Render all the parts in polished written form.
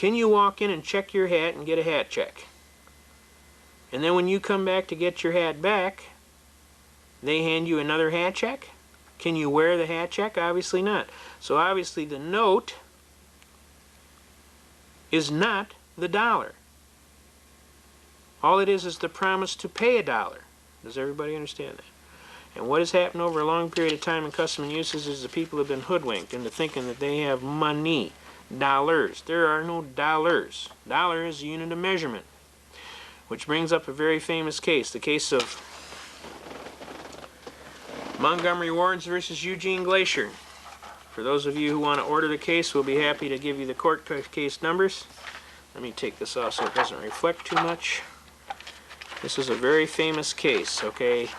Can you walk in and check your hat and get a hat check? And then when you come back to get your hat back, they hand you another hat check? Can you wear the hat check? Obviously not. So obviously the note is not the dollar. All it is the promise to pay $1. Does everybody understand that? And what has happened over a long period of time in custom and uses is the people have been hoodwinked into thinking that they have money, dollars. There are no dollars. Dollar is a unit of measurement. Which brings up a very famous case, the case of Montgomery Wards versus Eugene Glacier. For those of you who want to order the case, we'll be happy to give you the court case numbers. Let me take this off so it doesn't reflect too much. This is a very famous case, okay?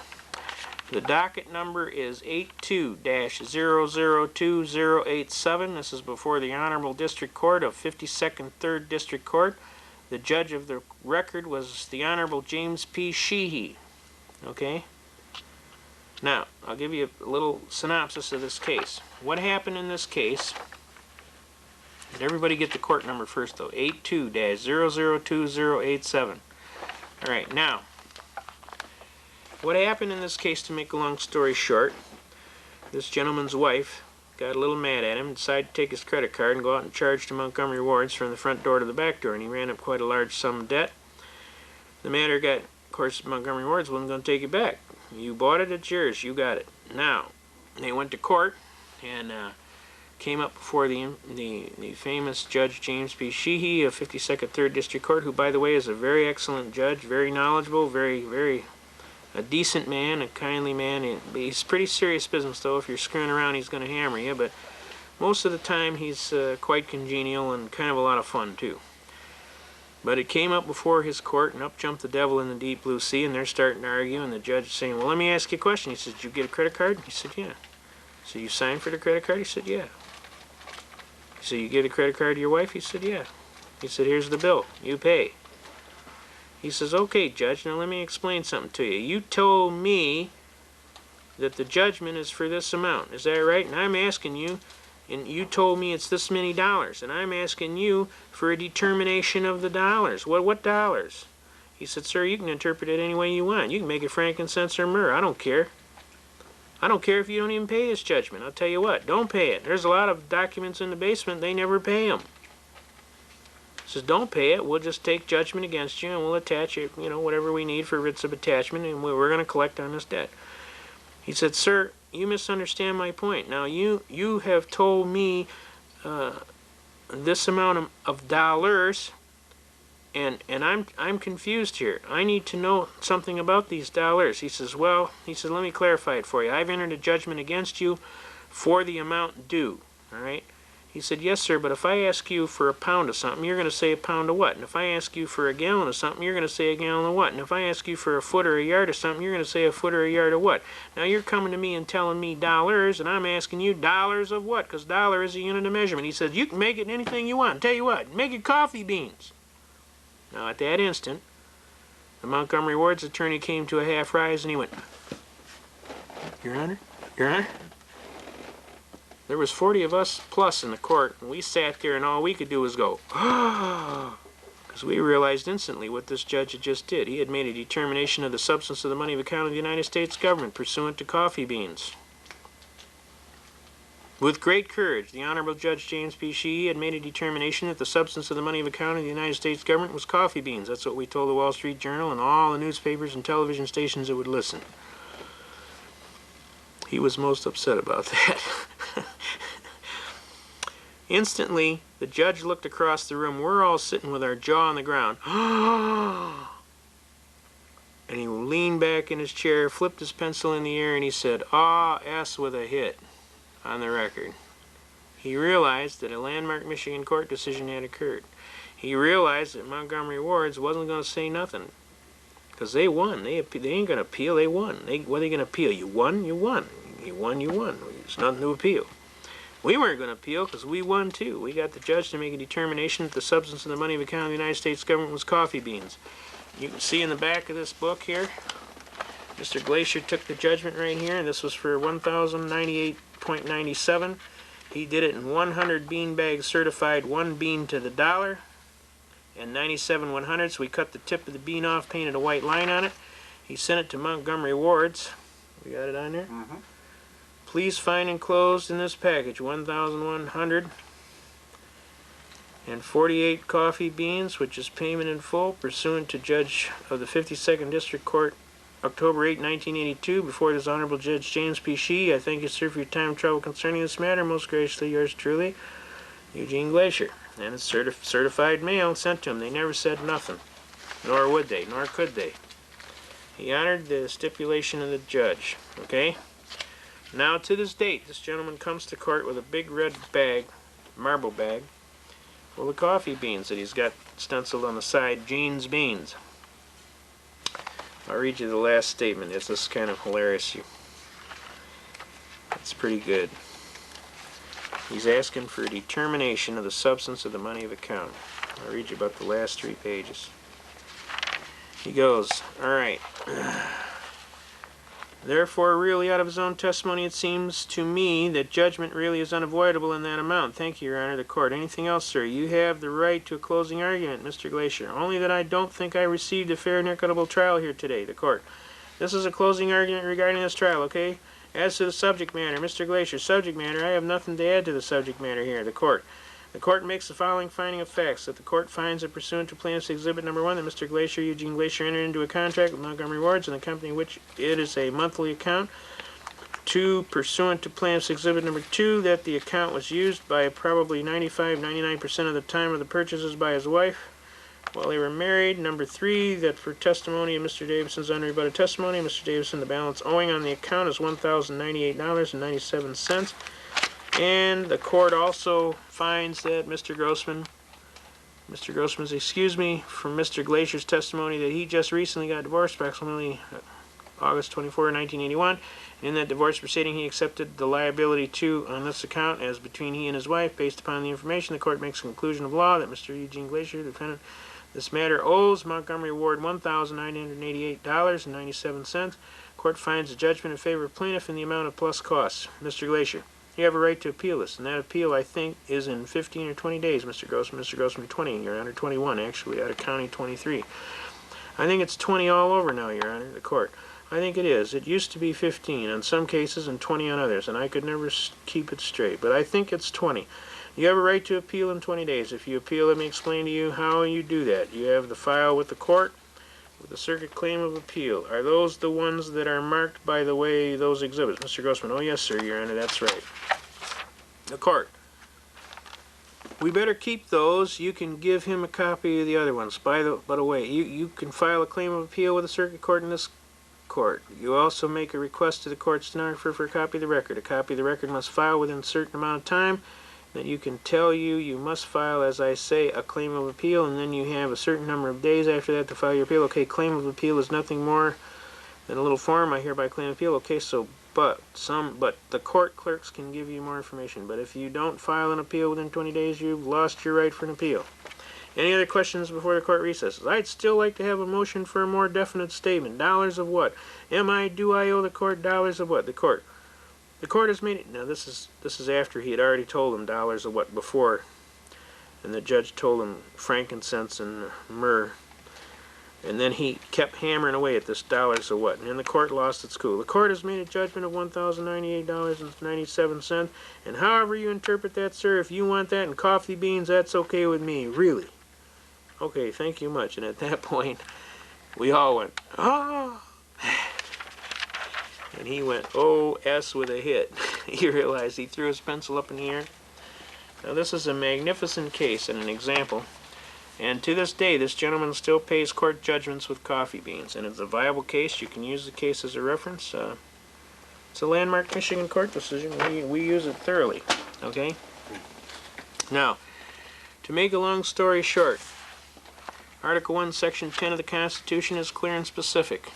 The docket number is 82-002087. This is before the Honorable District Court of 52nd 3rd District Court. The judge of the record was the Honorable James P. Sheehy. Okay? Now, I'll give you a little synopsis of this case. What happened in this case? Did everybody get the court number first, though? 82-002087. Alright, now, what happened in this case, to make a long story short, this gentleman's wife got a little mad at him and decided to take his credit card and go out and charge to Montgomery Wards from the front door to the back door, and he ran up quite a large sum of debt. The matter got, of course, Montgomery Wards wasn't going to take it back. You bought it, it's yours, you got it. Now, they went to court and came up before the famous Judge James P. Sheehy of 52nd 3rd District Court, who, by the way, is a very excellent judge, very knowledgeable, very a decent man, a kindly man. He's pretty serious business, though. If you're screwing around, he's going to hammer you, but most of the time he's quite congenial and kind of a lot of fun, too. But it came up before his court, and up jumped the devil in the deep blue sea, and they're starting to argue, and the judge is saying, well, let me ask you a question. He said, did you get a credit card? He said, yeah. So you signed for the credit card? He said, yeah. He said, you gave the credit card to your wife? He said, yeah. He said, here's the bill. You pay. He says, okay, Judge, now let me explain something to you. You told me that the judgment is for this amount. Is that right? And I'm asking you, and you told me it's this many dollars, and I'm asking you for a determination of the dollars. What dollars? He said, sir, you can interpret it any way you want. You can make it frankincense or myrrh. I don't care. I don't care if you don't even pay this judgment. I'll tell you what, don't pay it. There's a lot of documents in the basement, they never pay them. He says, don't pay it, we'll just take judgment against you and we'll attach it, you know, whatever we need for writs of attachment, and we're going to collect on this debt. He said, sir, you misunderstand my point. Now, you have told me this amount of dollars, and I'm confused here. I need to know something about these dollars. He says, well, let me clarify it for you. I've entered a judgment against you for the amount due, all right? He said, yes, sir, but if I ask you for a pound of something, you're going to say a pound of what? And if I ask you for a gallon of something, you're going to say a gallon of what? And if I ask you for a foot or a yard of something, you're going to say a foot or a yard of what? Now you're coming to me and telling me dollars, and I'm asking you dollars of what? Because dollar is a unit of measurement. He said, you can make it anything you want. Tell you what, make it coffee beans. Now at that instant, the Montgomery Wards attorney came to a half rise and he went, Your Honor, Your Honor. There was 40 of us plus in the court, and we sat there and all we could do was go, because we realized instantly what this judge had just did. He had made a determination of the substance of the money of account of the United States government pursuant to coffee beans. With great courage, the Honorable Judge James P. Sheehy had made a determination that the substance of the money of account of the United States government was coffee beans. That's what we told the Wall Street Journal and all the newspapers and television stations that would listen. He was most upset about that. Instantly, the judge looked across the room. We're all sitting with our jaw on the ground. And he leaned back in his chair, flipped his pencil in the air, and he said, "Ah, S with a hit," on the record. He realized that a landmark Michigan court decision had occurred. He realized that Montgomery Wards wasn't going to say nothing. Because they won. They ain't going to appeal. They won. What are they going to appeal? You won? You won. You won? You won. There's nothing to appeal. We weren't going to appeal because we won too. We got the judge to make a determination that the substance of the money of account of the United States government was coffee beans. You can see in the back of this book here, Mr. Glacier took the judgment right here, and this was for $1,098.97. He did it in 100 bean bags certified, 1 bean to the dollar. and 97/100. We cut the tip of the bean off, painted a white line on it. He sent it to Montgomery Ward's. We got it on there? Mm-hmm. Please find enclosed in this package 1,148 coffee beans, which is payment in full, pursuant to Judge of the 52nd District Court, October 8, 1982, before this Honorable Judge James P. Shee. I thank you, sir, for your time and trouble concerning this matter. Most graciously, yours truly, Eugene Glacier. And it's certified mail sent to him. They never said nothing. Nor would they, nor could they. He honored the stipulation of the judge. Okay? Now, to this date, this gentleman comes to court with a big red bag, marble bag, full of coffee beans that he's got stenciled on the side, Gene's Beans. I'll read you the last statement. This is kind of hilarious. It's pretty good. He's asking for a determination of the substance of the money of account. I'll read you about the last 3 pages. He goes, all right. Therefore, really out of his own testimony, it seems to me that judgment really is unavoidable in that amount. Thank you, Your Honor, the court. Anything else, sir? You have the right to a closing argument, Mr. Glacier. Only that I don't think I received a fair and equitable trial here today, the court. This is a closing argument regarding this trial, okay? As to the subject matter, Mr. Glacier, subject matter, I have nothing to add to the subject matter here, the court. The court makes the following finding of facts, that the court finds that pursuant to Plaintiff's Exhibit Number 1, that Mr. Glacier, Eugene Glacier, entered into a contract with Montgomery Ward's and the company which it is a monthly account. 2, pursuant to Plaintiff's Exhibit Number 2, that the account was used by probably 95-99% of the time of the purchases by his wife while they were married. Number 3, that for testimony of Mr. Davison's unrebutted testimony, Mr. Davison, the balance owing on the account is $1,098.97. And the court also finds that Mr. Grossman's, excuse me, from Mr. Glacier's testimony that he just recently got divorced, approximately August 24, 1981. In that divorce proceeding, he accepted the liability on this account as between he and his wife. Based upon the information, the court makes a conclusion of law that Mr. Eugene Glacier, the defendant, this matter owes Montgomery Ward $1,988.97. Court finds a judgment in favor of plaintiff in the amount of plus costs. Mr. Glacier, you have a right to appeal this, and that appeal, I think, is in 15 or 20 days, Mr. Grossman. Mr. Grossman, 20, Your Honor, 21, actually, out of county 23. I think it's 20 all over now, Your Honor, the court. I think it is. It used to be 15 on some cases and 20 on others, and I could never keep it straight, but I think it's 20. You have a right to appeal in 20 days. If you appeal, let me explain to you how you do that. You have the file with the court, with the circuit claim of appeal. Are those the ones that are marked by the way those exhibits? Mr. Grossman, oh yes, sir, Your Honor, that's right. The court. We better keep those. You can give him a copy of the other ones. By the way, you can file a claim of appeal with the circuit court in this court. You also make a request to the court stenographer for a copy of the record. A copy of the record must file within a certain amount of time. That you can tell you must file, as I say, a claim of appeal, and then you have a certain number of days after that to file your appeal. Okay, claim of appeal is nothing more than a little form. I hereby claim appeal. Okay, so but the court clerks can give you more information. But if you don't file an appeal within 20 days, you've lost your right for an appeal. Any other questions before the court recesses? I'd still like to have a motion for a more definite statement. Dollars of what? Do I owe the court dollars of what? The court has made it. Now this is after he had already told him dollars of what before, and the judge told him frankincense and myrrh, and then he kept hammering away at this dollars of what, and then the court lost its cool. The court has made a judgment of $1,098.97, and however you interpret that, sir, if you want that in coffee beans, that's okay with me, really. Okay, thank you much. And at that point, we all went, ah. And he went, O.S. with a hit. He realized he threw his pencil up in the air. Now this is a magnificent case and an example. And to this day, this gentleman still pays court judgments with coffee beans. And it's a viable case. You can use the case as a reference. It's a landmark Michigan court decision. We use it thoroughly. Okay? Now, to make a long story short, Article 1, Section 10 of the Constitution is clear and specific.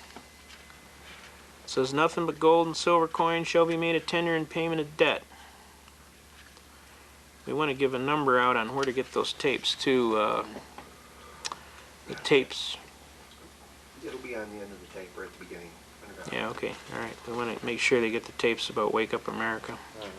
It says nothing but gold and silver coins shall be made a tender in payment of debt. We want to give a number out on where to get those tapes too. The tapes. It'll be on the end of the tape or at the beginning. Yeah, okay. All right. We want to make sure they get the tapes about Wake Up America. All right.